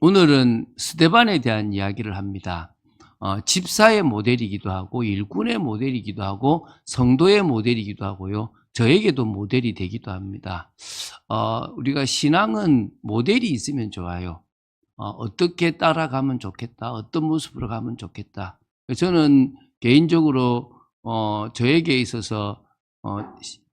오늘은 스데반에 대한 이야기를 합니다. 집사의 모델이기도 하고 일꾼의 모델이기도 하고 성도의 모델이기도 하고요. 저에게도 모델이 되기도 합니다. 우리가 신앙은 모델이 있으면 좋아요. 어떻게 따라가면 좋겠다. 어떤 모습으로 가면 좋겠다. 저는 개인적으로 저에게 있어서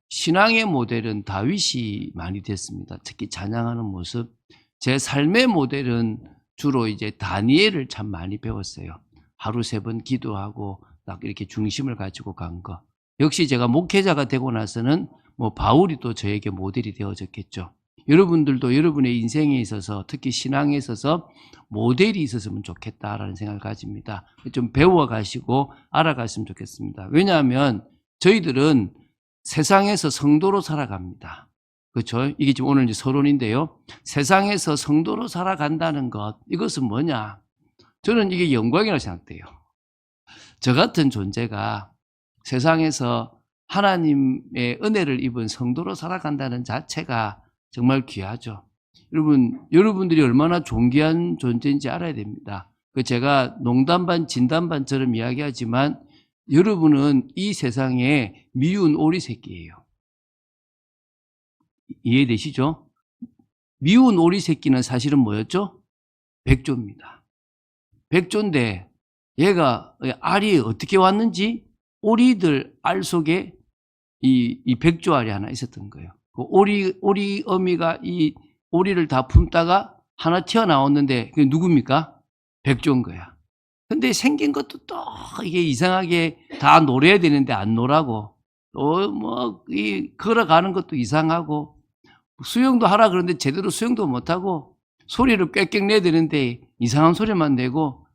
신앙의 모델은 다윗이 많이 됐습니다. 특히 찬양하는 모습. 제 삶의 모델은 주로 이제 다니엘을 참 많이 배웠어요. 하루 3번 기도하고 딱 이렇게 중심을 가지고 간 거. 역시 제가 목회자가 되고 나서는 바울이 또 저에게 모델이 되어졌겠죠. 여러분들도 여러분의 인생에 있어서 특히 신앙에 있어서 모델이 있었으면 좋겠다라는 생각을 가집니다. 좀 배워가시고 알아갔으면 좋겠습니다. 왜냐하면 저희들은 세상에서 성도로 살아갑니다. 그렇죠? 이게 지금 오늘 이제 서론인데요. 세상에서 성도로 살아간다는 것, 이것은 뭐냐? 저는 이게 영광이라고 생각돼요. 저 같은 존재가 세상에서 하나님의 은혜를 입은 성도로 살아간다는 자체가 정말 귀하죠. 여러분들이 얼마나 존귀한 존재인지 알아야 됩니다. 제가 농담 반 진담 반처럼 이야기하지만 여러분은 이 세상에 미운 오리 새끼예요. 이해되시죠? 미운 오리 새끼는 사실은 뭐였죠? 백조입니다. 백조인데 얘가 알이 어떻게 왔는지 오리들 알 속에 이 백조 알이 하나 있었던 거예요. 오리 어미가 이 오리를 다 품다가 하나 튀어나왔는데 그게 누굽니까? 백조인 거야. 근데 생긴 것도 또 이게 이상하게 다 놀아야 되는데 안 놀라고 또 걸어가는 것도 이상하고 수영도 하라 그러는데 제대로 수영도 못하고 소리를 꽥꽥 내야 되는데 이상한 소리만 내고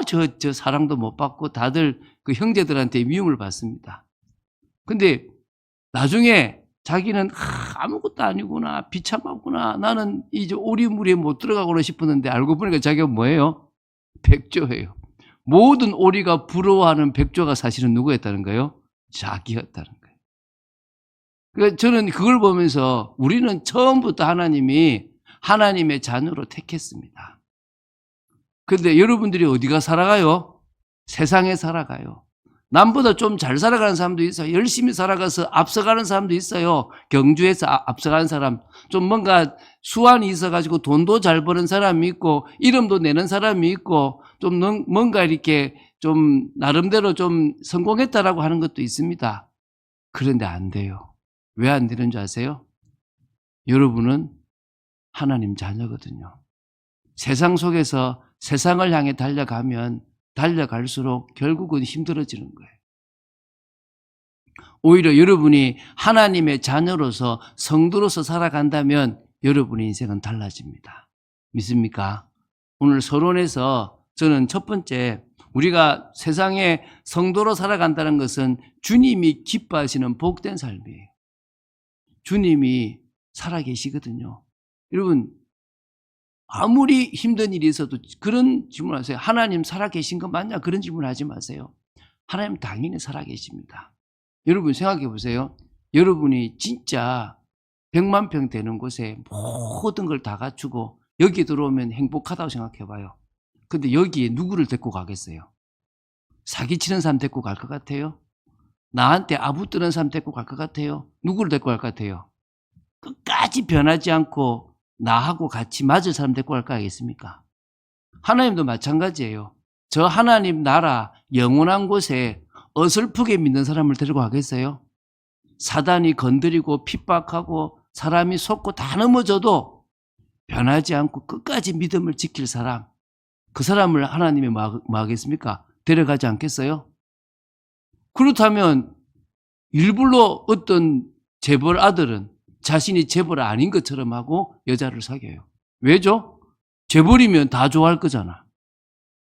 저 사랑도 못 받고 다들 그 형제들한테 미움을 받습니다. 근데 나중에 자기는 아무것도 아니구나, 비참하구나, 나는 이제 오리무리에 못 들어가고나 싶었는데 알고 보니까 자기가 뭐예요? 백조예요. 모든 오리가 부러워하는 백조가 사실은 누구였다는 거예요? 자기였다는 거예요. 그러니까 저는 그걸 보면서 우리는 처음부터 하나님이 하나님의 자녀로 택했습니다. 그런데 여러분들이 어디가 살아가요? 세상에 살아가요. 남보다 좀 잘 살아가는 사람도 있어요. 열심히 살아가서 앞서가는 사람도 있어요. 경주에서 앞서가는 사람. 좀 뭔가 수완이 있어가지고 돈도 잘 버는 사람이 있고 이름도 내는 사람이 있고 좀 뭔가 이렇게 좀 나름대로 좀 성공했다라고 하는 것도 있습니다. 그런데 안 돼요. 왜 안 되는 줄 아세요? 여러분은 하나님 자녀거든요. 세상 속에서 세상을 향해 달려가면 달려갈수록 결국은 힘들어지는 거예요. 오히려 여러분이 하나님의 자녀로서 성도로서 살아간다면 여러분의 인생은 달라집니다. 믿습니까? 오늘 서론에서 저는 첫 번째 우리가 세상에 성도로 살아간다는 것은 주님이 기뻐하시는 복된 삶이에요. 주님이 살아계시거든요. 여러분 아무리 힘든 일이 있어도 그런 질문 하세요. 하나님 살아계신 거 맞냐? 그런 질문 하지 마세요. 하나님 당연히 살아계십니다. 여러분 생각해 보세요. 여러분이 진짜 100만 평 되는 곳에 모든 걸 다 갖추고 여기 들어오면 행복하다고 생각해 봐요. 근데 여기에 누구를 데리고 가겠어요? 사기치는 사람 데리고 갈 것 같아요? 나한테 아부뜨는 사람 데리고 갈 것 같아요? 누구를 데리고 갈 것 같아요? 끝까지 변하지 않고 나하고 같이 맞을 사람 데리고 갈 거 알겠습니까? 하나님도 마찬가지예요. 저 하나님 나라 영원한 곳에 어설프게 믿는 사람을 데리고 가겠어요? 사단이 건드리고 핍박하고 사람이 속고 다 넘어져도 변하지 않고 끝까지 믿음을 지킬 사람, 그 사람을 하나님이 뭐 하겠습니까? 데려가지 않겠어요? 그렇다면 일부러 어떤 재벌 아들은 자신이 재벌 아닌 것처럼 하고 여자를 사귀어요. 왜죠? 재벌이면 다 좋아할 거잖아.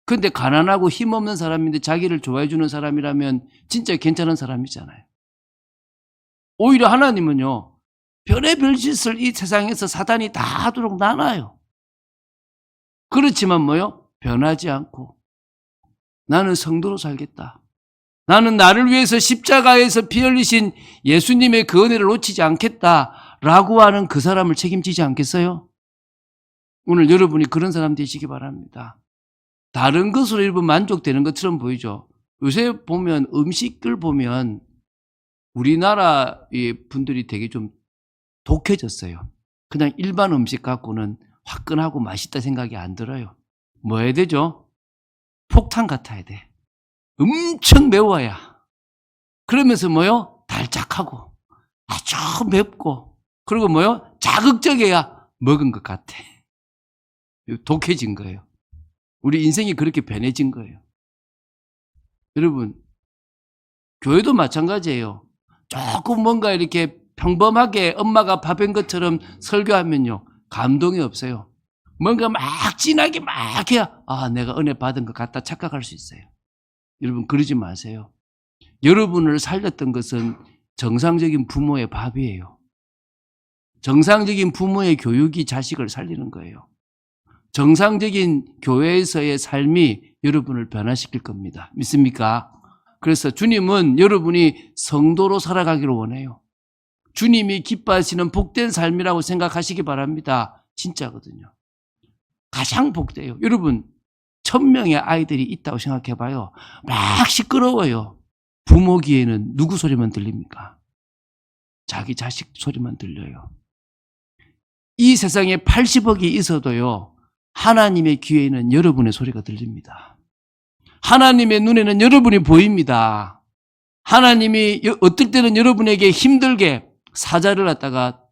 근데 가난하고 힘없는 사람인데 자기를 좋아해 주는 사람이라면 진짜 괜찮은 사람이잖아요. 오히려 하나님은요, 별의별 짓을 이 세상에서 사단이 다 하도록 놔놔요. 그렇지만 뭐요? 변하지 않고 나는 성도로 살겠다. 나는 나를 위해서 십자가에서 피 흘리신 예수님의 그 은혜를 놓치지 않겠다라고 하는 그 사람을 책임지지 않겠어요? 오늘 여러분이 그런 사람 되시기 바랍니다. 다른 것으로 여러분 만족되는 것처럼 보이죠. 요새 보면 음식을 보면 우리나라 분들이 되게 좀 독해졌어요. 그냥 일반 음식 갖고는 화끈하고 맛있다 생각이 안 들어요. 뭐 해야 되죠? 폭탄 같아야 돼. 엄청 매워야. 그러면서 뭐요? 달짝하고 아주 맵고, 그리고 뭐요? 자극적이어야 먹은 것 같아. 독해진 거예요. 우리 인생이 그렇게 변해진 거예요. 여러분, 교회도 마찬가지예요. 조금 뭔가 이렇게 평범하게 엄마가 밥한 것처럼 설교하면요, 감동이 없어요. 뭔가 막 진하게 막 해야 내가 은혜 받은 것 같다 착각할 수 있어요. 여러분, 그러지 마세요. 여러분을 살렸던 것은 정상적인 부모의 밥이에요. 정상적인 부모의 교육이 자식을 살리는 거예요. 정상적인 교회에서의 삶이 여러분을 변화시킬 겁니다. 믿습니까? 그래서 주님은 여러분이 성도로 살아가기를 원해요. 주님이 기뻐하시는 복된 삶이라고 생각하시기 바랍니다. 진짜거든요. 가장 복돼요. 여러분, 1000명의 아이들이 있다고 생각해봐요. 막 시끄러워요. 부모 귀에는 누구 소리만 들립니까? 자기 자식 소리만 들려요. 이 세상에 80억이 있어도요, 하나님의 귀에는 여러분의 소리가 들립니다. 하나님의 눈에는 여러분이 보입니다. 하나님이 어떨 때는 여러분에게 힘들게 사자를 갖다가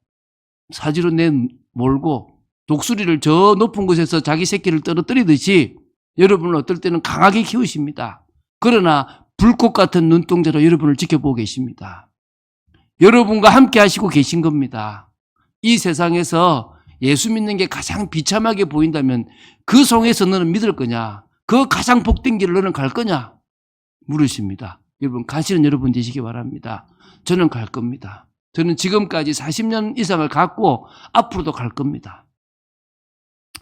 사지로 내몰고 독수리를 저 높은 곳에서 자기 새끼를 떨어뜨리듯이 여러분을 어떨 때는 강하게 키우십니다. 그러나 불꽃 같은 눈동자로 여러분을 지켜보고 계십니다. 여러분과 함께 하시고 계신 겁니다. 이 세상에서 예수 믿는 게 가장 비참하게 보인다면 그 속에서 너는 믿을 거냐? 그 가장 복된 길을 너는 갈 거냐? 물으십니다. 여러분, 가시는 여러분 되시기 바랍니다. 저는 갈 겁니다. 저는 지금까지 40년 이상을 갔고 앞으로도 갈 겁니다.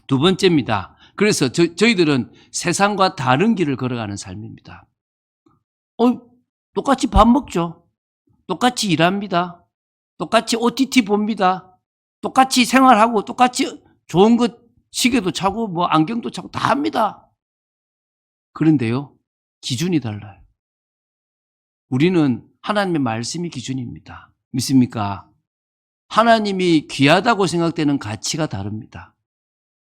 두 번째입니다. 그래서 저희들은 세상과 다른 길을 걸어가는 삶입니다. 똑같이 밥 먹죠. 똑같이 일합니다. 똑같이 OTT 봅니다. 똑같이 생활하고 똑같이 좋은 것 시계도 차고 뭐 안경도 차고 다 합니다. 그런데요, 기준이 달라요. 우리는 하나님의 말씀이 기준입니다. 믿습니까? 하나님이 귀하다고 생각되는 가치가 다릅니다.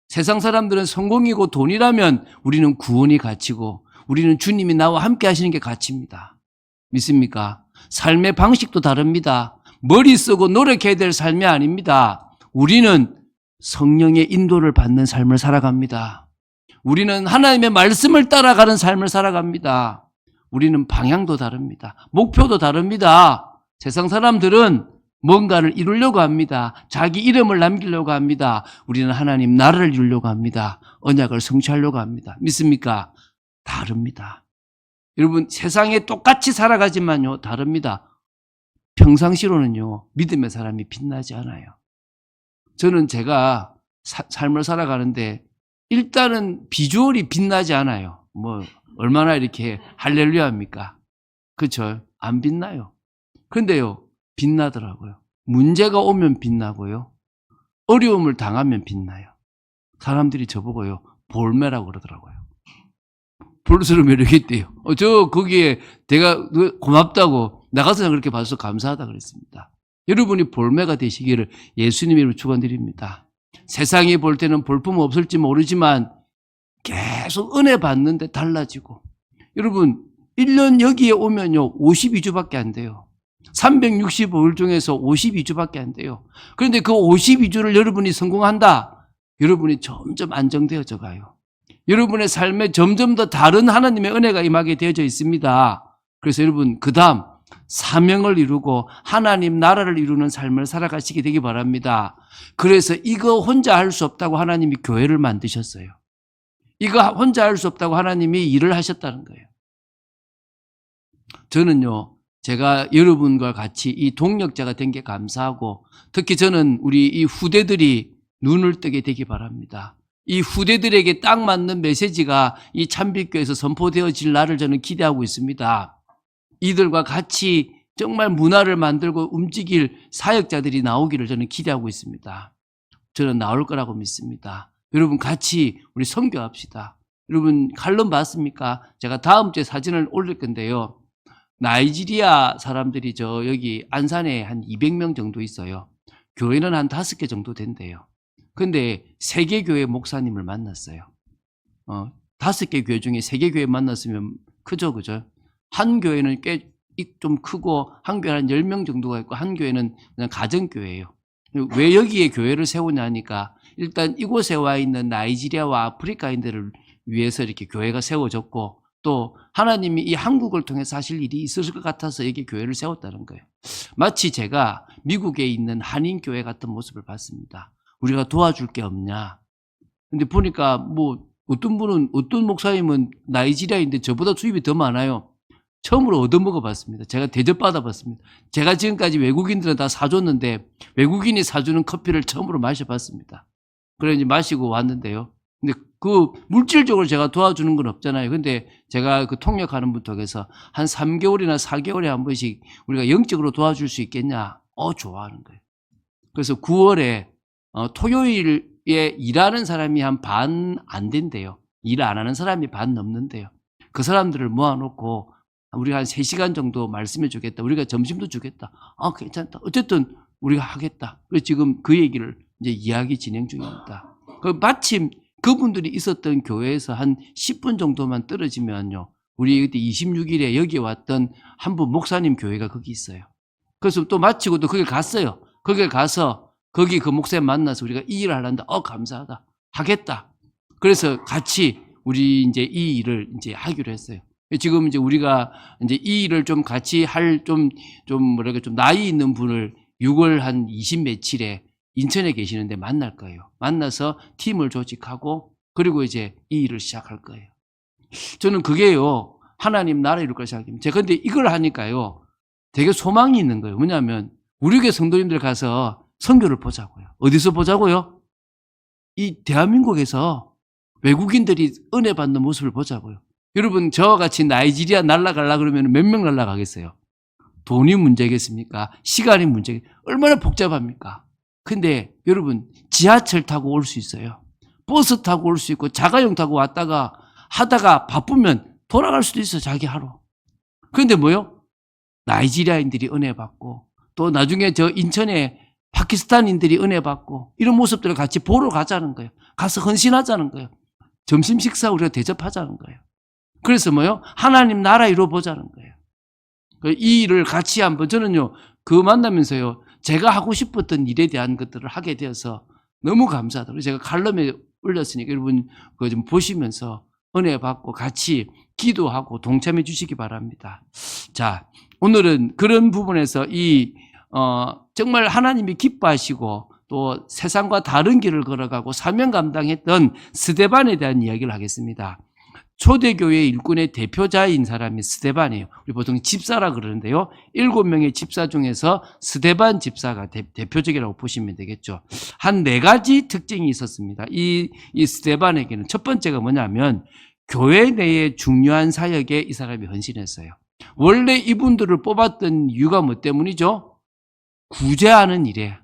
세상 사람들은 성공이고 돈이라면 우리는 구원이 가치고 우리는 주님이 나와 함께 하시는 게 가치입니다. 믿습니까? 삶의 방식도 다릅니다. 머리 쓰고 노력해야 될 삶이 아닙니다. 우리는 성령의 인도를 받는 삶을 살아갑니다. 우리는 하나님의 말씀을 따라가는 삶을 살아갑니다. 우리는 방향도 다릅니다. 목표도 다릅니다. 세상 사람들은 뭔가를 이루려고 합니다. 자기 이름을 남기려고 합니다. 우리는 하나님 나라를 이루려고 합니다. 언약을 성취하려고 합니다. 믿습니까? 다릅니다. 여러분, 세상에 똑같이 살아가지만요, 다릅니다. 평상시로는요, 믿음의 사람이 빛나지 않아요. 저는 제가 삶을 살아가는데 일단은 비주얼이 빛나지 않아요. 뭐 얼마나 이렇게 할렐루야 합니까? 그렇죠? 안 빛나요. 근데요, 빛나더라고요. 문제가 오면 빛나고요, 어려움을 당하면 빛나요. 사람들이 저보고요, 볼매라고 그러더라고요. 볼수록 매력이 있대요. 거기에 내가 고맙다고 나가서 그렇게 봐서 감사하다 그랬습니다. 여러분이 볼매가 되시기를 예수님 이름으로 축원드립니다. 세상이 볼 때는 볼품 없을지 모르지만 계속 은혜 받는데 달라지고, 여러분 1년 여기에 오면요 52주밖에 안 돼요. 365일 중에서 52주밖에 안 돼요. 그런데 그 52주를 여러분이 성공한다, 여러분이 점점 안정되어져 가요. 여러분의 삶에 점점 더 다른 하나님의 은혜가 임하게 되어져 있습니다. 그래서 여러분, 그 다음 사명을 이루고 하나님 나라를 이루는 삶을 살아가시게 되기 바랍니다. 그래서 이거 혼자 할 수 없다고 하나님이 교회를 만드셨어요. 이거 혼자 할 수 없다고 하나님이 일을 하셨다는 거예요. 저는요, 제가 여러분과 같이 이 동력자가 된 게 감사하고, 특히 저는 우리 이 후대들이 눈을 뜨게 되기 바랍니다. 이 후대들에게 딱 맞는 메시지가 이 참빛교회에서 선포되어질 날을 저는 기대하고 있습니다. 이들과 같이 정말 문화를 만들고 움직일 사역자들이 나오기를 저는 기대하고 있습니다. 저는 나올 거라고 믿습니다. 여러분 같이 우리 선교합시다. 여러분 칼럼 봤습니까? 제가 다음 주에 사진을 올릴 건데요. 나이지리아 사람들이 여기 안산에 한 200명 정도 있어요. 교회는 한 5개 정도 된대요. 근데 3개 교회 목사님을 만났어요. 5개 교회 중에 3개 교회 만났으면 크죠, 그죠? 한 교회는 꽤 좀 크고, 한 교회는 한 10명 정도가 있고, 한 교회는 그냥 가정교회예요. 왜 여기에 교회를 세우냐 하니까, 일단 이곳에 와 있는 나이지리아와 아프리카인들을 위해서 이렇게 교회가 세워졌고, 또 하나님이 이 한국을 통해서 하실 일이 있을 것 같아서 여기 교회를 세웠다는 거예요. 마치 제가 미국에 있는 한인교회 같은 모습을 봤습니다. 우리가 도와줄 게 없냐. 근데 보니까 어떤 목사님은 나이지리아인데 저보다 수입이 더 많아요. 처음으로 얻어먹어 봤습니다. 제가 대접받아 봤습니다. 제가 지금까지 외국인들은 다 사줬는데 외국인이 사주는 커피를 처음으로 마셔봤습니다. 그래 이제 마시고 왔는데요. 근데 그 물질적으로 제가 도와주는 건 없잖아요. 근데 제가 그 통역하는 분 통해서 한 3개월이나 4개월에 한 번씩 우리가 영적으로 도와줄 수 있겠냐? 좋아하는 거예요. 그래서 9월에 토요일에 일하는 사람이 한 반 안 된대요. 일 안 하는 사람이 반 넘는데요. 그 사람들을 모아놓고 우리가 한 3시간 정도 말씀해 주겠다. 우리가 점심도 주겠다. 괜찮다. 어쨌든 우리가 하겠다. 그래서 지금 그 얘기를 이제 이야기 진행 중입니다. 마침 그분들이 있었던 교회에서 한 10분 정도만 떨어지면요. 우리 그때 26일에 여기 왔던 한 분 목사님 교회가 거기 있어요. 그래서 또 마치고 또 거기 갔어요. 거기 가서 거기 그 목사님 만나서 우리가 이 일을 하란다. 감사하다. 하겠다. 그래서 같이 우리 이제 이 일을 이제 하기로 했어요. 지금 이제 우리가 이제 이 일을 좀 같이 할 좀 나이 있는 분을 6월 한 20 며칠에 인천에 계시는데 만날 거예요. 만나서 팀을 조직하고 그리고 이제 이 일을 시작할 거예요. 저는 그게요. 하나님 나라 이룰 걸 생각합니다. 제가 근데 이걸 하니까요. 되게 소망이 있는 거예요. 뭐냐면 우리 교회 성도님들 가서 선교를 보자고요. 어디서 보자고요? 이 대한민국에서 외국인들이 은혜 받는 모습을 보자고요. 여러분 저와 같이 나이지리아 날아가려고 그러면 몇 명 날아가겠어요? 돈이 문제겠습니까? 시간이 문제겠습니까? 얼마나 복잡합니까? 근데 여러분 지하철 타고 올 수 있어요. 버스 타고 올 수 있고 자가용 타고 왔다가 하다가 바쁘면 돌아갈 수도 있어요. 자기 하루. 그런데 뭐요? 나이지리아인들이 은혜 받고 또 나중에 저 인천에 파키스탄인들이 은혜 받고 이런 모습들을 같이 보러 가자는 거예요. 가서 헌신하자는 거예요. 점심 식사 우리가 대접하자는 거예요. 그래서 뭐요? 하나님 나라 이루어보자는 거예요. 이 일을 같이 한번 저는요 그거 만나면서요 제가 하고 싶었던 일에 대한 것들을 하게 되어서 너무 감사하다. 그래서 제가 칼럼에 올렸으니까 여러분 그거 좀 보시면서 은혜 받고 같이 기도하고 동참해 주시기 바랍니다. 자, 오늘은 그런 부분에서 정말 하나님이 기뻐하시고 또 세상과 다른 길을 걸어가고 사명 감당했던 스데반에 대한 이야기를 하겠습니다. 초대교회 일꾼의 대표자인 사람이 스데반이에요. 우리 보통 집사라 그러는데요. 7명의 집사 중에서 스데반 집사가 대표적이라고 보시면 되겠죠. 한 4가지 특징이 있었습니다. 이 스데반에게는 첫 번째가 뭐냐면 교회 내의 중요한 사역에 이 사람이 헌신했어요. 원래 이분들을 뽑았던 이유가 뭐 때문이죠? 구제하는 일에,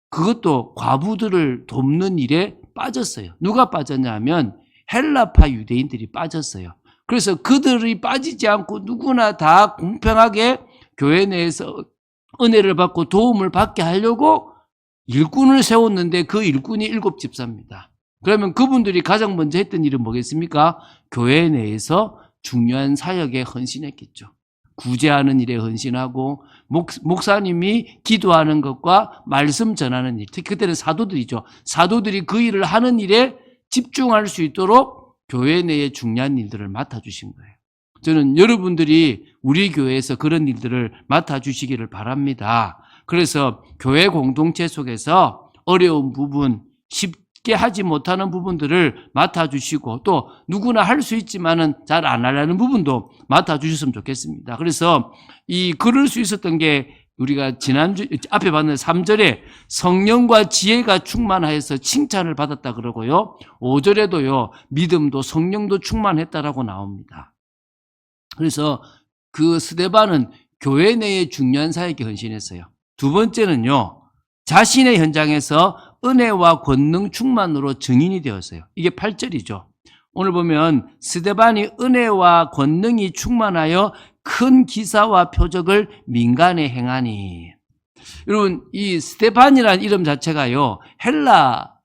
그것도 과부들을 돕는 일에 빠졌어요. 누가 빠졌냐면 헬라파 유대인들이 빠졌어요. 그래서 그들이 빠지지 않고 누구나 다 공평하게 교회 내에서 은혜를 받고 도움을 받게 하려고 일꾼을 세웠는데 그 일꾼이 7집사입니다. 그러면 그분들이 가장 먼저 했던 일은 뭐겠습니까? 교회 내에서 중요한 사역에 헌신했겠죠. 구제하는 일에 헌신하고 목사님이 기도하는 것과 말씀 전하는 일, 특히 그때는 사도들이죠. 사도들이 그 일을 하는 일에 집중할 수 있도록 교회 내의 중요한 일들을 맡아주신 거예요. 저는 여러분들이 우리 교회에서 그런 일들을 맡아주시기를 바랍니다. 그래서 교회 공동체 속에서 어려운 부분, 쉽게 하지 못하는 부분들을 맡아주시고 또 누구나 할 수 있지만은 잘 안 하려는 부분도 맡아주셨으면 좋겠습니다. 그래서 그럴 수 있었던 게 우리가 지난주 앞에 봤는 3절에 성령과 지혜가 충만하여서 칭찬을 받았다 그러고요. 5절에도요. 믿음도 성령도 충만했다라고 나옵니다. 그래서 그 스데반은 교회 내에 중요한 사역에 헌신했어요. 두 번째는요. 자신의 현장에서 은혜와 권능 충만으로 증인이 되었어요. 이게 8절이죠. 오늘 보면 스데반이 은혜와 권능이 충만하여 큰 기사와 표적을 민간에 행하니. 여러분, 이 스데반이라는 이름 자체가요, 헬라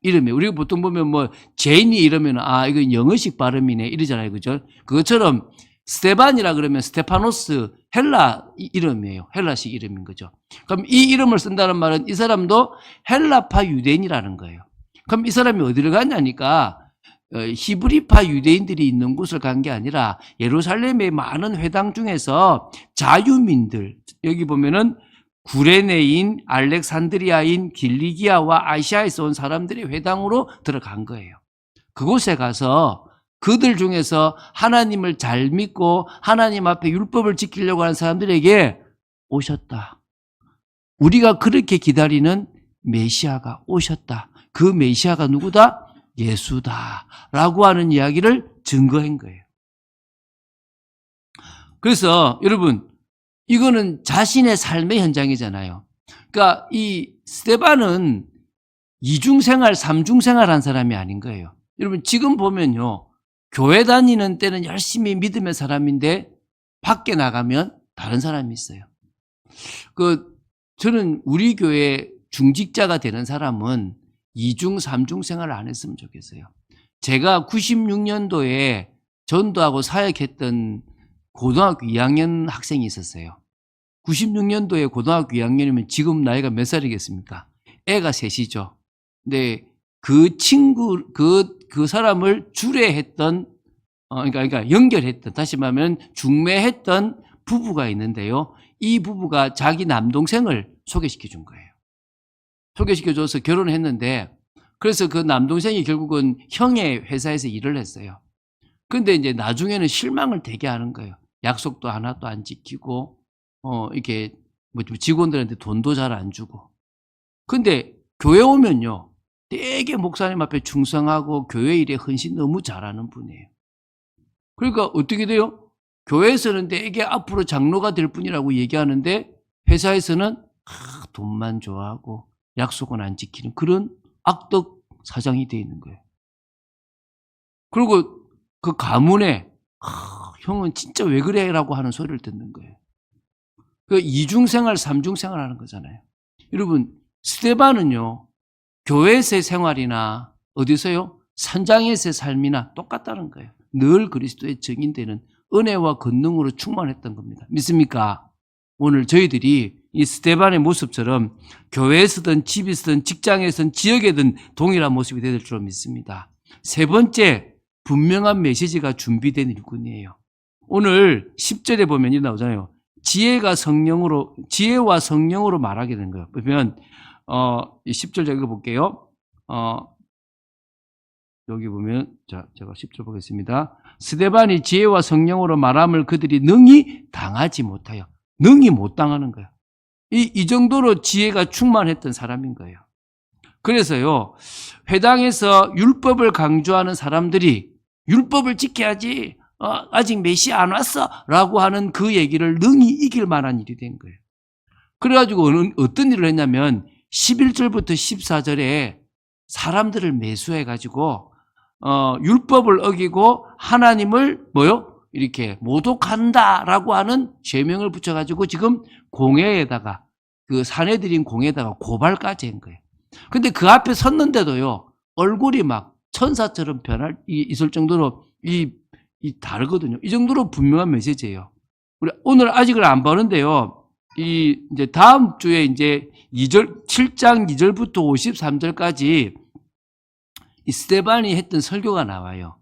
이름이에요. 우리가 보통 보면 뭐 제인이 이러면 이거 영어식 발음이네 이러잖아요. 그죠? 그것처럼 스테반이라 그러면 스테파노스 헬라 이름이에요. 헬라식 이름인 거죠. 그럼 이 이름을 쓴다는 말은 이 사람도 헬라파 유대인이라는 거예요. 그럼 이 사람이 어디를 갔냐니까 히브리파 유대인들이 있는 곳을 간 게 아니라 예루살렘의 많은 회당 중에서 자유민들, 여기 보면은 구레네인, 알렉산드리아인, 길리기아와 아시아에서 온 사람들이 회당으로 들어간 거예요. 그곳에 가서 그들 중에서 하나님을 잘 믿고 하나님 앞에 율법을 지키려고 하는 사람들에게 오셨다. 우리가 그렇게 기다리는 메시아가 오셨다. 그 메시아가 누구다? 예수다. 라고 하는 이야기를 증거한 거예요. 그래서 여러분, 이거는 자신의 삶의 현장이잖아요. 그러니까 이 스데반은 이중생활, 삼중생활 한 사람이 아닌 거예요. 여러분, 지금 보면요. 교회 다니는 때는 열심히 믿음의 사람인데 밖에 나가면 다른 사람이 있어요. 저는 우리 교회 중직자가 되는 사람은 이중, 삼중 생활을 안 했으면 좋겠어요. 제가 96년도에 전도하고 사역했던 고등학교 2학년 학생이 있었어요. 96년도에 고등학교 2학년이면 지금 나이가 몇 살이겠습니까? 애가 셋이죠. 근데 그 친구, 그 사람을 주례했던, 그러니까 연결했던, 다시 말하면 중매했던 부부가 있는데요. 이 부부가 자기 남동생을 소개시켜 준 거예요. 소개시켜줘서 결혼을 했는데, 그래서 그 남동생이 결국은 형의 회사에서 일을 했어요. 근데 이제 나중에는 실망을 되게 하는 거예요. 약속도 하나도 안 지키고, 이렇게 뭐 직원들한테 돈도 잘 안 주고. 근데 교회 오면요. 되게 목사님 앞에 충성하고 교회 일에 헌신 너무 잘하는 분이에요. 그러니까 어떻게 돼요? 교회에서는 되게 앞으로 장로가 될 분이라고 얘기하는데 회사에서는 돈만 좋아하고 약속은 안 지키는 그런 악덕 사장이 돼 있는 거예요. 그리고 그 가문에 형은 진짜 왜 그래? 라고 하는 소리를 듣는 거예요. 그 이중생활, 삼중생활 하는 거잖아요. 여러분, 스데반은요. 교회에서의 생활이나 어디서요? 산장에서의 삶이나 똑같다는 거예요. 늘 그리스도의 증인되는 은혜와 권능으로 충만했던 겁니다. 믿습니까? 오늘 저희들이 이 스데반의 모습처럼 교회에서든 집에서든 직장에서든 지역에든 동일한 모습이 될 줄 믿습니다. 세 번째, 분명한 메시지가 준비된 일꾼이에요. 오늘 10절에 보면 이 나오잖아요. 지혜와 성령으로 말하게 된 거예요. 보면 10절 읽어볼게요. 여기 보면, 제가 10절 보겠습니다. 스데반이 지혜와 성령으로 말함을 그들이 능히 당하지 못하여. 능히 못 당하는 거예요. 이 정도로 지혜가 충만했던 사람인 거예요. 그래서요, 회당에서 율법을 강조하는 사람들이 율법을 지켜야지, 아직 메시아 안 왔어. 라고 하는 그 얘기를 능히 이길 만한 일이 된 거예요. 그래가지고 어떤 일을 했냐면, 11절부터 14절에 사람들을 매수해가지고, 율법을 어기고 하나님을 이렇게 모독한다라고 하는 죄명을 붙여가지고 지금 공회에다가, 그 사내들인 공회에다가 고발까지 한 거예요. 근데 그 앞에 섰는데도요, 얼굴이 막 천사처럼 있을 정도로 다르거든요. 이 정도로 분명한 메시지예요. 우리 오늘 아직은 안 보는데요. 이제 다음 주에 이제 7장 2절부터 53절까지 이 스데반이 했던 설교가 나와요.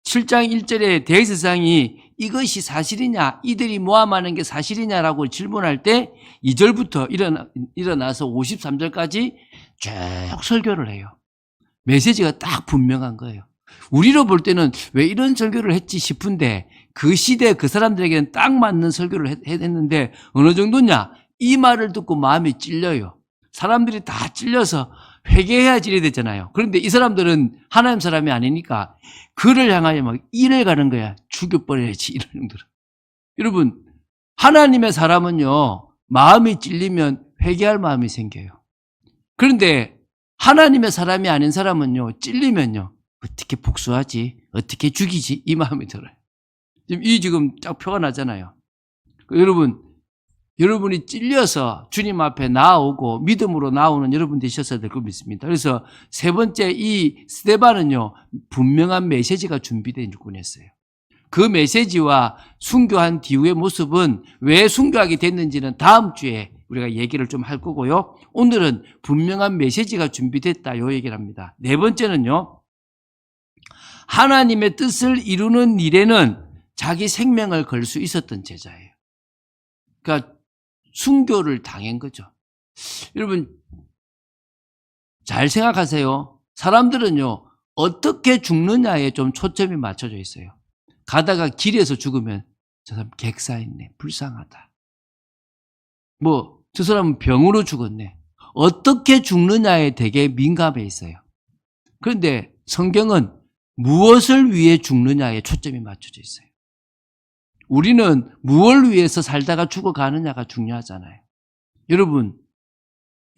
7장 1절에 대제사장이 이것이 사실이냐, 이들이 모함하는 게 사실이냐라고 질문할 때 2절부터 일어나서 53절까지 쭉 설교를 해요. 메시지가 딱 분명한 거예요. 우리로 볼 때는 왜 이런 설교를 했지 싶은데 그 시대 그 사람들에게는 딱 맞는 설교를 했는데 어느 정도냐? 이 말을 듣고 마음이 찔려요. 사람들이 다 찔려서 회개해야지 이래 되잖아요. 그런데 이 사람들은 하나님 사람이 아니니까 그를 향하여 막 일을 가는 거야. 죽여버려야지 이런 정도로. 여러분, 하나님의 사람은요, 마음이 찔리면 회개할 마음이 생겨요. 그런데 하나님의 사람이 아닌 사람은요, 찔리면요, 어떻게 복수하지? 어떻게 죽이지? 이 마음이 들어요. 지금 쫙 표가 나잖아요. 여러분이 찔려서 주님 앞에 나아오고 믿음으로 나오는 여러분 되셨어야 될 걸 믿습니다. 그래서 세 번째, 이 스데반은요, 분명한 메시지가 준비된 일꾼이었어요. 그 메시지와 순교한 뒤의 모습은 왜 순교하게 됐는지는 다음 주에 우리가 얘기를 좀 할 거고요. 오늘은 분명한 메시지가 준비됐다, 요 얘기를 합니다. 네 번째는요, 하나님의 뜻을 이루는 일에는 자기 생명을 걸 수 있었던 제자예요. 그러니까 순교를 당한 거죠. 여러분, 잘 생각하세요. 사람들은요, 어떻게 죽느냐에 좀 초점이 맞춰져 있어요. 가다가 길에서 죽으면 저 사람 객사했네, 불쌍하다. 저 사람은 병으로 죽었네. 어떻게 죽느냐에 되게 민감해 있어요. 그런데 성경은 무엇을 위해 죽느냐에 초점이 맞춰져 있어요. 우리는 무엇을 위해서 살다가 죽어가느냐가 중요하잖아요.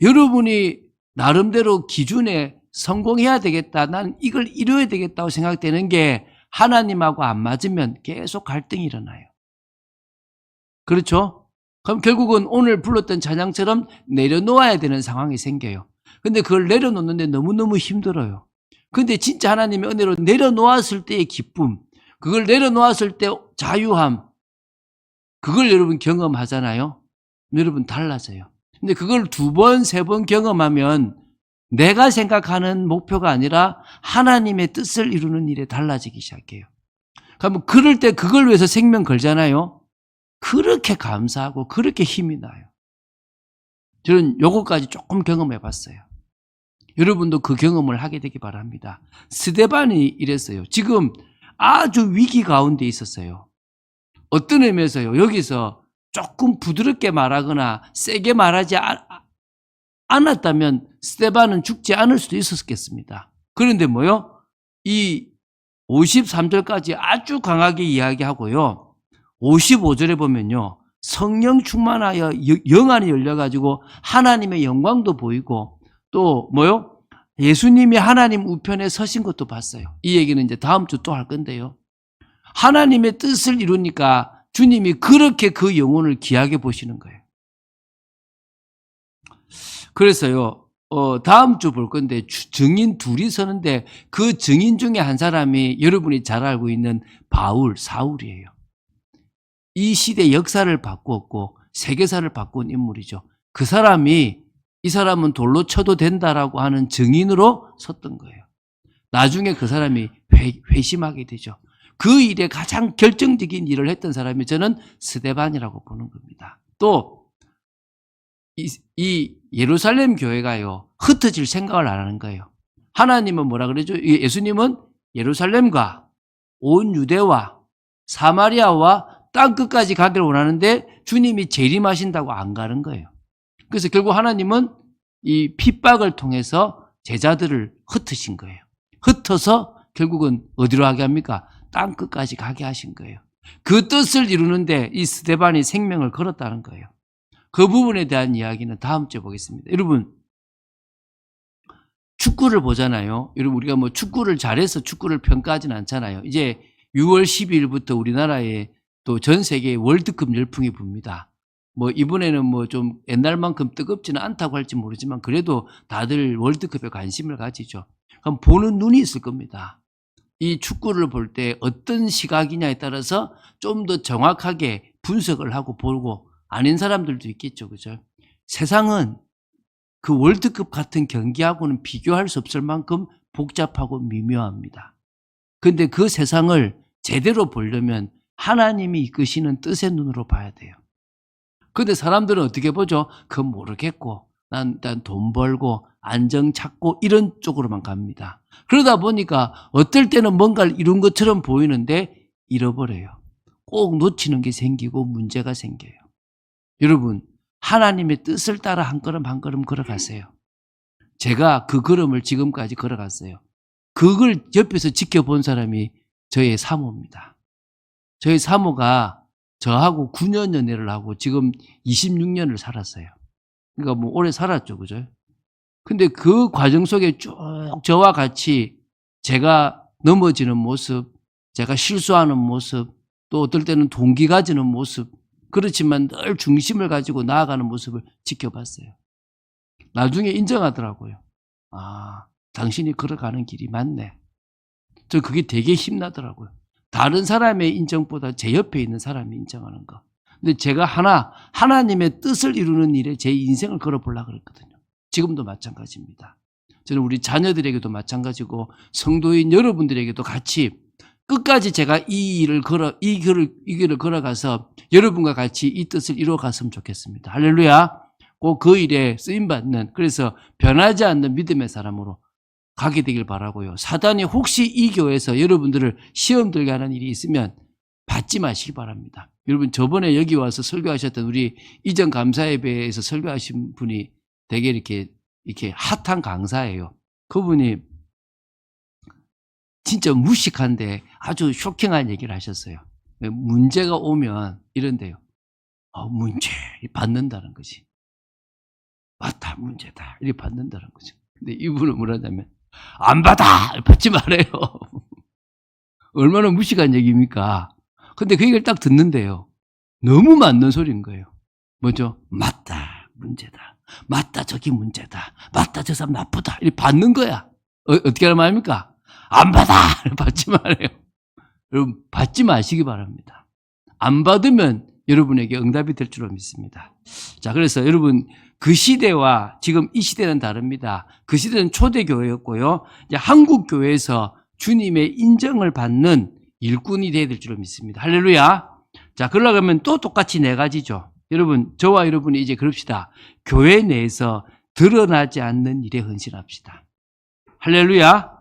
여러분이 나름대로 기준에 성공해야 되겠다, 난 이걸 이루어야 되겠다고 생각되는 게 하나님하고 안 맞으면 계속 갈등이 일어나요. 그렇죠? 그럼 결국은 오늘 불렀던 찬양처럼 내려놓아야 되는 상황이 생겨요. 근데 그걸 내려놓는데 너무너무 힘들어요. 근데 진짜 하나님의 은혜로 내려놓았을 때의 기쁨, 그걸 내려놓았을 때 자유함, 그걸 여러분 경험하잖아요. 여러분 달라져요. 근데 그걸 2번, 3번 경험하면 내가 생각하는 목표가 아니라 하나님의 뜻을 이루는 일에 달라지기 시작해요. 그러면 그럴 때 그걸 위해서 생명 걸잖아요. 그렇게 감사하고 그렇게 힘이 나요. 저는 요거까지 조금 경험해 봤어요. 여러분도 그 경험을 하게 되기 바랍니다. 스데반이 이랬어요. 지금 아주 위기 가운데 있었어요. 어떤 의미에서요? 여기서 조금 부드럽게 말하거나 세게 말하지 않았다면 스데반은 죽지 않을 수도 있었겠습니다. 그런데 이 53절까지 아주 강하게 이야기하고요. 55절에 보면요, 성령 충만하여 영안이 열려가지고 하나님의 영광도 보이고 또 예수님이 하나님 우편에 서신 것도 봤어요. 이 얘기는 이제 다음 주 또 할 건데요. 하나님의 뜻을 이루니까 주님이 그렇게 그 영혼을 귀하게 보시는 거예요. 그래서요, 다음 주 볼 건데 증인 둘이 서는데 그 증인 중에 한 사람이 여러분이 잘 알고 있는 사울이에요. 이 시대 역사를 바꾸었고 세계사를 바꾼 인물이죠. 이 사람은 돌로 쳐도 된다라고 하는 증인으로 섰던 거예요. 나중에 그 사람이 회심하게 되죠. 그 일에 가장 결정적인 일을 했던 사람이 저는 스데반이라고 보는 겁니다. 또 이 예루살렘 교회가요, 흩어질 생각을 안 하는 거예요. 하나님은 뭐라 그러죠? 예수님은 예루살렘과 온 유대와 사마리아와 땅끝까지 가기를 원하는데 주님이 재림하신다고 안 가는 거예요. 그래서 결국 하나님은 이 핍박을 통해서 제자들을 흩으신 거예요. 흩어서 결국은 어디로 가게 합니까? 땅끝까지 가게 하신 거예요. 그 뜻을 이루는데 이 스데반이 생명을 걸었다는 거예요. 그 부분에 대한 이야기는 다음 주에 보겠습니다. 여러분, 축구를 보잖아요. 여러분, 우리가 축구를 잘해서 축구를 평가하진 않잖아요. 이제 6월 12일부터 우리나라에 또 전 세계에 월드컵 열풍이 붑니다. 이번에는 좀 옛날만큼 뜨겁지는 않다고 할지 모르지만 그래도 다들 월드컵에 관심을 가지죠. 그럼 보는 눈이 있을 겁니다. 이 축구를 볼 때 어떤 시각이냐에 따라서 좀 더 정확하게 분석을 하고 보고 아닌 사람들도 있겠죠. 그죠? 세상은 그 월드컵 같은 경기하고는 비교할 수 없을 만큼 복잡하고 미묘합니다. 그런데 그 세상을 제대로 보려면 하나님이 이끄시는 뜻의 눈으로 봐야 돼요. 그런데 사람들은 어떻게 보죠? 그건 모르겠고 난 돈 벌고 안정 찾고 이런 쪽으로만 갑니다. 그러다 보니까 어떨 때는 뭔가를 이룬 것처럼 보이는데 잃어버려요. 꼭 놓치는 게 생기고 문제가 생겨요. 여러분, 하나님의 뜻을 따라 한 걸음 한 걸음 걸어가세요. 제가 그 걸음을 지금까지 걸어갔어요. 그걸 옆에서 지켜본 사람이 저의 사모입니다. 저희 사모가 저하고 9년 연애를 하고 지금 26년을 살았어요. 그러니까 오래 살았죠. 그죠? 근데 그 과정 속에 쭉 저와 같이 제가 넘어지는 모습, 제가 실수하는 모습, 또 어떨 때는 동기 가지는 모습, 그렇지만 늘 중심을 가지고 나아가는 모습을 지켜봤어요. 나중에 인정하더라고요. 아, 당신이 걸어가는 길이 맞네. 저 그게 되게 힘나더라고요. 다른 사람의 인정보다 제 옆에 있는 사람이 인정하는 거. 근데 제가 하나님의 뜻을 이루는 일에 제 인생을 걸어보려고 그랬거든요. 지금도 마찬가지입니다. 저는 우리 자녀들에게도 마찬가지고 성도인 여러분들에게도 같이 끝까지 제가 이 길을 걸어가서 여러분과 같이 이 뜻을 이루어갔으면 좋겠습니다. 할렐루야. 꼭 그 일에 쓰임받는, 그래서 변하지 않는 믿음의 사람으로 가게 되길 바라고요. 사단이 혹시 이 교회에서 여러분들을 시험 들게 하는 일이 있으면 받지 마시기 바랍니다. 여러분, 저번에 여기 와서 설교하셨던 우리 이전 감사예배에서 설교하신 분이 되게 이렇게 핫한 강사예요. 그분이 진짜 무식한데 아주 쇼킹한 얘기를 하셨어요. 문제가 오면 이런데요. 문제 받는다는 거지. 맞다, 문제다. 이렇게 받는다는 거죠. 근데 이분은 뭐라냐면 안 받아! 받지 말아요. 얼마나 무식한 얘기입니까? 근데 그 얘기를 딱 듣는데요. 너무 맞는 소리인 거예요. 뭐죠? 맞다, 문제다. 맞다, 저기 문제다. 맞다, 저 사람 나쁘다. 이렇게 받는 거야. 어떻게 하는 말입니까? 안 받아! 받지 말아요. 여러분, 받지 마시기 바랍니다. 안 받으면 여러분에게 응답이 될 줄로 믿습니다. 자, 그래서 여러분, 그 시대와 지금 이 시대는 다릅니다. 그 시대는 초대교회였고요. 이제 한국교회에서 주님의 인정을 받는 일꾼이 되어야 될 줄로 믿습니다. 할렐루야. 자, 그러려면 또 똑같이 네 가지죠. 여러분, 저와 여러분이 이제 그럽시다. 교회 내에서 드러나지 않는 일에 헌신합시다. 할렐루야.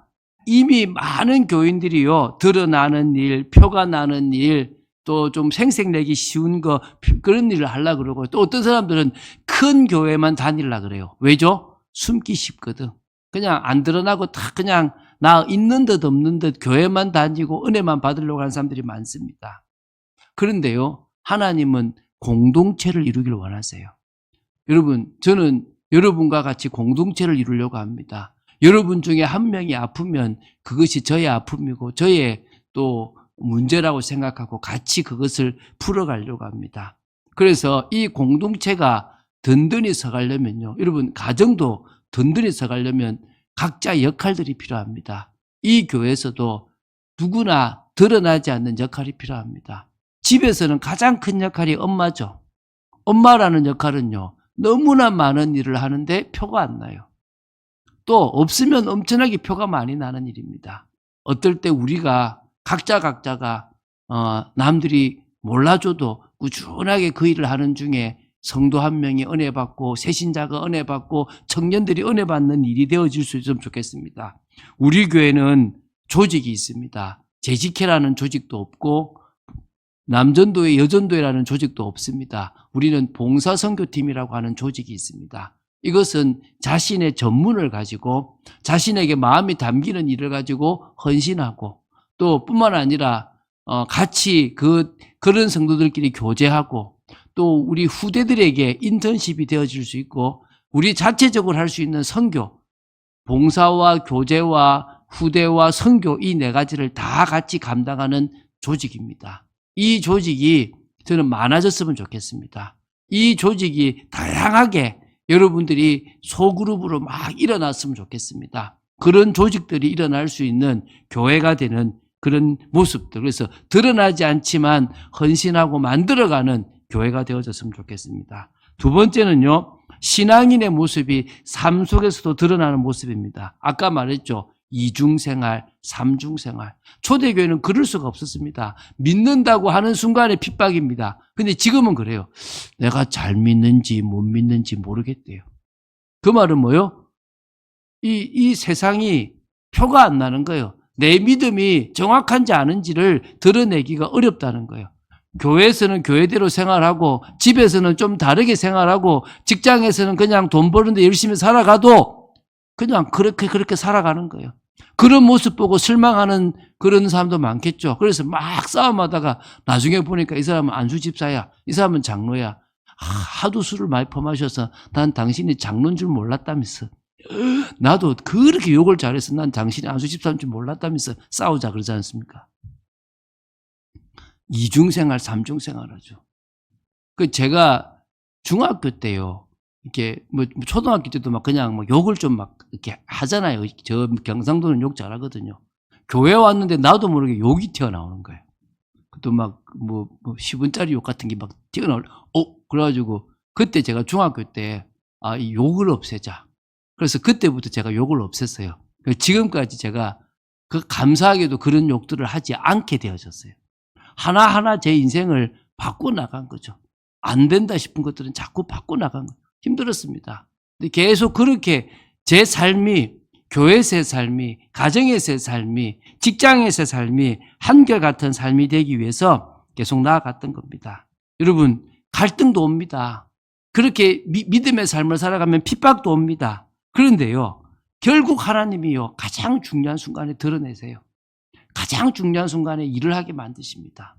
이미 많은 교인들이요, 드러나는 일, 표가 나는 일, 또 좀 생색내기 쉬운 거, 그런 일을 하려고 그러고, 또 어떤 사람들은 큰 교회만 다니려고 그래요. 왜죠? 숨기 쉽거든. 그냥 안 드러나고 다 그냥 나 있는 듯 없는 듯 교회만 다니고 은혜만 받으려고 하는 사람들이 많습니다. 그런데요, 하나님은 공동체를 이루기를 원하세요. 여러분, 저는 여러분과 같이 공동체를 이루려고 합니다. 여러분 중에 한 명이 아프면 그것이 저의 아픔이고 저의 또 문제라고 생각하고 같이 그것을 풀어가려고 합니다. 그래서 이 공동체가 든든히 서가려면요, 여러분, 가정도 든든히 서가려면 각자 역할들이 필요합니다. 이 교회에서도 누구나 드러나지 않는 역할이 필요합니다. 집에서는 가장 큰 역할이 엄마죠. 엄마라는 역할은요, 너무나 많은 일을 하는데 표가 안 나요. 또 없으면 엄청나게 표가 많이 나는 일입니다. 어떨 때 우리가 각자가 남들이 몰라줘도 꾸준하게 그 일을 하는 중에 성도 한 명이 은혜 받고 새신자가 은혜 받고 청년들이 은혜 받는 일이 되어질 수 있으면 좋겠습니다. 우리 교회는 조직이 있습니다. 재직회라는 조직도 없고 남전도회, 여전도회라는 조직도 없습니다. 우리는 봉사선교팀이라고 하는 조직이 있습니다. 이것은 자신의 전문을 가지고 자신에게 마음이 담기는 일을 가지고 헌신하고 또 뿐만 아니라 같이 그런 성도들끼리 교제하고 또 우리 후대들에게 인턴십이 되어질 수 있고 우리 자체적으로 할 수 있는 선교, 봉사와 교제와 후대와 선교 이 네 가지를 다 같이 감당하는 조직입니다. 이 조직이 저는 많아졌으면 좋겠습니다. 이 조직이 다양하게 여러분들이 소그룹으로 막 일어났으면 좋겠습니다. 그런 조직들이 일어날 수 있는 교회가 되는 그런 모습들, 그래서 드러나지 않지만 헌신하고 만들어가는 교회가 되어졌으면 좋겠습니다. 두 번째는요, 신앙인의 모습이 삶 속에서도 드러나는 모습입니다. 아까 말했죠. 이중생활, 삼중생활. 초대교회는 그럴 수가 없었습니다. 믿는다고 하는 순간에 핍박입니다. 근데 지금은 그래요. 내가 잘 믿는지 못 믿는지 모르겠대요. 그 말은 뭐예요? 이 세상이 표가 안 나는 거예요. 내 믿음이 정확한지 아닌지를 드러내기가 어렵다는 거예요. 교회에서는 교회대로 생활하고 집에서는 좀 다르게 생활하고 직장에서는 그냥 돈 버는데 열심히 살아가도 그냥 그렇게 살아가는 거예요. 그런 모습 보고 실망하는 그런 사람도 많겠죠. 그래서 막 싸움하다가 나중에 보니까 이 사람은 안수 집사야, 이 사람은 장로야. 하도 술을 많이 퍼마셔서 난 당신이 장로인 줄 몰랐다면서 나도 그렇게 욕을 잘해서 난 당신이 안수 집사인 줄 몰랐다면서 싸우자 그러지 않습니까? 이중생활, 삼중생활 하죠. 제가 중학교 때요. 이렇게 뭐 초등학교 때도 막 그냥 막 욕을 좀 막 이렇게 하잖아요. 저 경상도는 욕 잘하거든요. 교회 왔는데 나도 모르게 욕이 튀어나오는 거예요. 또 막 뭐 10원짜리 욕 같은 게 막 튀어나올. 그래가지고 그때 제가 중학교 때 이 욕을 없애자. 그래서 그때부터 제가 욕을 없앴어요. 지금까지 제가 감사하게도 그런 욕들을 하지 않게 되어졌어요. 하나하나 제 인생을 바꿔 나간 거죠. 안 된다 싶은 것들은 자꾸 바꿔 나간 거예요. 힘들었습니다. 근데 계속 그렇게 제 삶이, 교회에서의 삶이, 가정에서의 삶이, 직장에서의 삶이 한결같은 삶이 되기 위해서 계속 나아갔던 겁니다. 여러분, 갈등도 옵니다. 그렇게 믿음의 삶을 살아가면 핍박도 옵니다. 그런데요, 결국 하나님이요, 가장 중요한 순간에 드러내세요. 가장 중요한 순간에 일을 하게 만드십니다.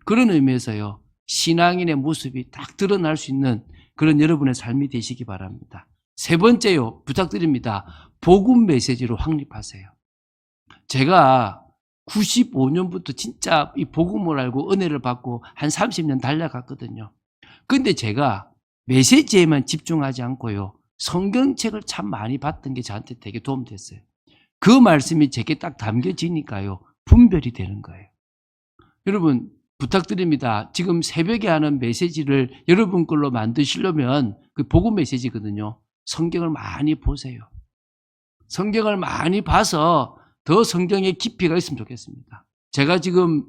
그런 의미에서요, 신앙인의 모습이 딱 드러날 수 있는 그런 여러분의 삶이 되시기 바랍니다. 세 번째요, 부탁드립니다. 복음 메시지로 확립하세요. 제가 95년부터 진짜 이 복음을 알고 은혜를 받고 한 30년 달려갔거든요. 근데 제가 메시지에만 집중하지 않고요, 성경책을 참 많이 봤던 게 저한테 되게 도움됐어요. 그 말씀이 제게 딱 담겨지니까요, 분별이 되는 거예요. 여러분, 부탁드립니다. 지금 새벽에 하는 메시지를 여러분 걸로 만드시려면 그 복음 메시지거든요. 성경을 많이 보세요. 성경을 많이 봐서 더 성경의 깊이가 있으면 좋겠습니다. 제가 지금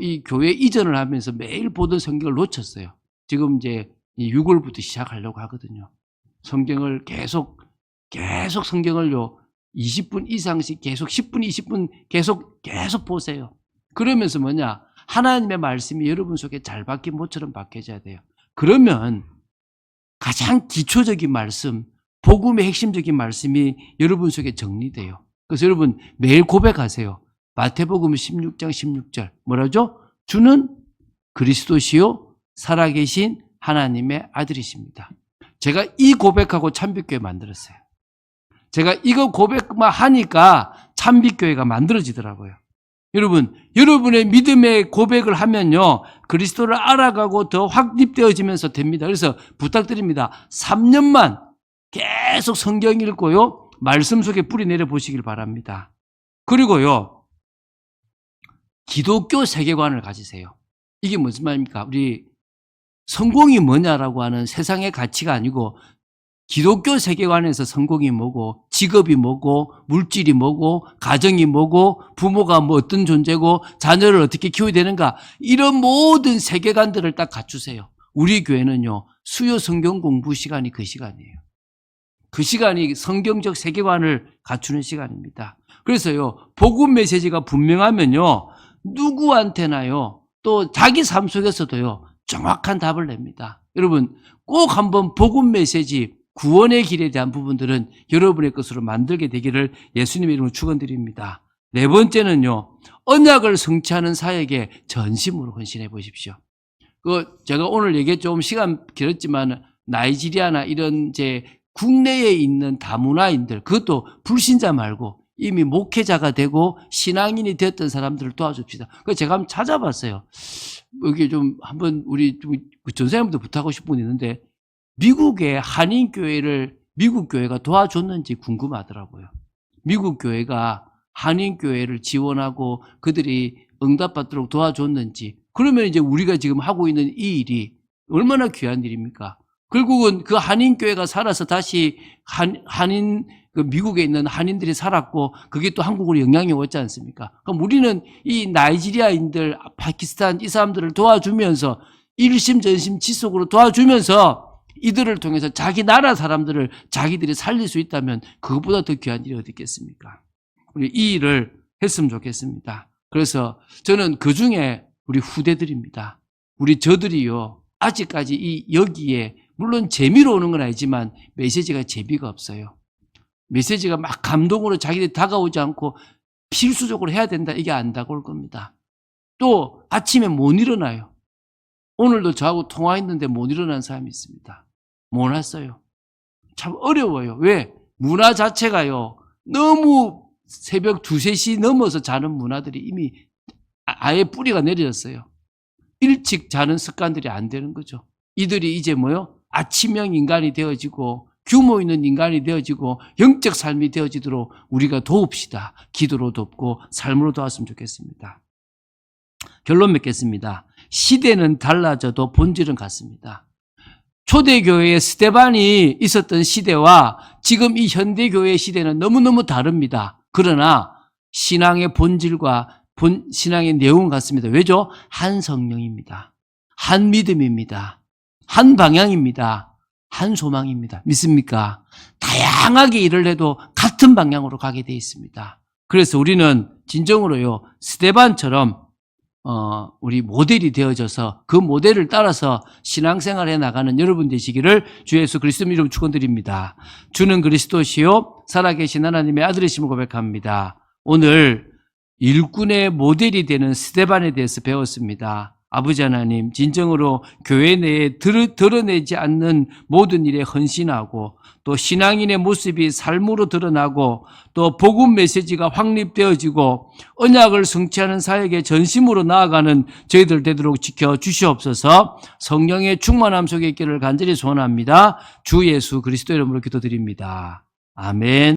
이 교회 이전을 하면서 매일 보던 성경을 놓쳤어요. 지금 이제 6월부터 시작하려고 하거든요. 성경을 계속 성경을요, 20분 이상씩 계속 10분, 20분 계속 보세요. 그러면서 뭐냐? 하나님의 말씀이 여러분 속에 잘 박힌 모처럼 박혀져야 돼요. 그러면 가장 기초적인 말씀, 복음의 핵심적인 말씀이 여러분 속에 정리돼요. 그래서 여러분 매일 고백하세요. 마태복음 16장 16절 뭐라죠? 주는 그리스도시요 살아계신 하나님의 아들이십니다. 제가 이 고백하고 참빛교회 만들었어요. 제가 이거 고백만 하니까 참빛교회가 만들어지더라고요. 여러분, 여러분의 믿음의 고백을 하면요, 그리스도를 알아가고 더 확립되어지면서 됩니다. 그래서 부탁드립니다. 3년만 계속 성경 읽고요, 말씀 속에 뿌리 내려 보시길 바랍니다. 그리고요, 기독교 세계관을 가지세요. 이게 무슨 말입니까? 우리 성공이 뭐냐라고 하는 세상의 가치가 아니고 기독교 세계관에서 성공이 뭐고, 직업이 뭐고, 물질이 뭐고, 가정이 뭐고, 부모가 뭐 어떤 존재고, 자녀를 어떻게 키워야 되는가, 이런 모든 세계관들을 딱 갖추세요. 우리 교회는요, 수요 성경 공부 시간이 그 시간이에요. 그 시간이 성경적 세계관을 갖추는 시간입니다. 그래서요, 복음 메시지가 분명하면요, 누구한테나요, 또 자기 삶 속에서도요, 정확한 답을 냅니다. 여러분, 꼭 한번 복음 메시지, 구원의 길에 대한 부분들은 여러분의 것으로 만들게 되기를 예수님의 이름으로 축원드립니다. 네 번째는요, 언약을 성취하는 사역에 전심으로 헌신해 보십시오. 제가 오늘 얘기했죠. 좀 시간 길었지만 나이지리아나 이런 이제 국내에 있는 다문화인들, 그것도 불신자 말고 이미 목회자가 되고 신앙인이 되었던 사람들을 도와줍시다. 그래서 제가 한번 찾아봤어요. 여기 좀 한번 우리 전사님도 부탁하고 싶은 분 있는데, 미국의 한인교회를 미국 교회가 도와줬는지 궁금하더라고요. 미국 교회가 한인교회를 지원하고 그들이 응답받도록 도와줬는지. 그러면 이제 우리가 지금 하고 있는 이 일이 얼마나 귀한 일입니까? 결국은 그 한인교회가 살아서 다시 그 미국에 있는 한인들이 살았고, 그게 또 한국으로 영향이 왔지 않습니까? 그럼 우리는 이 나이지리아인들, 파키스탄 이 사람들을 도와주면서 일심전심 지속으로 도와주면서 이들을 통해서 자기 나라 사람들을 자기들이 살릴 수 있다면 그것보다 더 귀한 일이 어디 있겠습니까? 우리 이 일을 했으면 좋겠습니다. 그래서 저는 그 중에 우리 후대들입니다. 우리 저들이요, 아직까지 여기에 물론 재미로 오는 건 아니지만 메시지가 재미가 없어요. 메시지가 막 감동으로 자기들이 다가오지 않고 필수적으로 해야 된다, 이게 안 다가올 겁니다. 또 아침에 못 일어나요. 오늘도 저하고 통화했는데 못 일어난 사람이 있습니다. 못 왔어요. 참 어려워요. 왜? 문화 자체가요, 너무 새벽 2, 3시 넘어서 자는 문화들이 이미 아예 뿌리가 내려졌어요. 일찍 자는 습관들이 안 되는 거죠. 이들이 이제 뭐요? 아침형 인간이 되어지고 규모 있는 인간이 되어지고 영적 삶이 되어지도록 우리가 도웁시다. 기도로 돕고 삶으로 도왔으면 좋겠습니다. 결론 맺겠습니다. 시대는 달라져도 본질은 같습니다. 초대교회에 스데반이 있었던 시대와 지금 이 현대교회의 시대는 너무너무 다릅니다. 그러나 신앙의 본질과 신앙의 내용은 같습니다. 왜죠? 한 성령입니다. 한 믿음입니다. 한 방향입니다. 한 소망입니다. 믿습니까? 다양하게 일을 해도 같은 방향으로 가게 되어 있습니다. 그래서 우리는 진정으로요, 스데반처럼 우리 모델이 되어져서 그 모델을 따라서 신앙생활에 나가는 여러분 되시기를 주 예수 그리스도 이름 축원드립니다. 주는 그리스도시요 살아계신 하나님의 아들이심을 고백합니다. 오늘 일꾼의 모델이 되는 스데반에 대해서 배웠습니다. 아버지 하나님, 진정으로 교회 내에 드러내지 않는 모든 일에 헌신하고 또 신앙인의 모습이 삶으로 드러나고 또 복음 메시지가 확립되어지고 언약을 성취하는 사역에 전심으로 나아가는 저희들 되도록 지켜주시옵소서. 성령의 충만함 속에 있기를 간절히 소원합니다. 주 예수 그리스도 이름으로 기도드립니다. 아멘.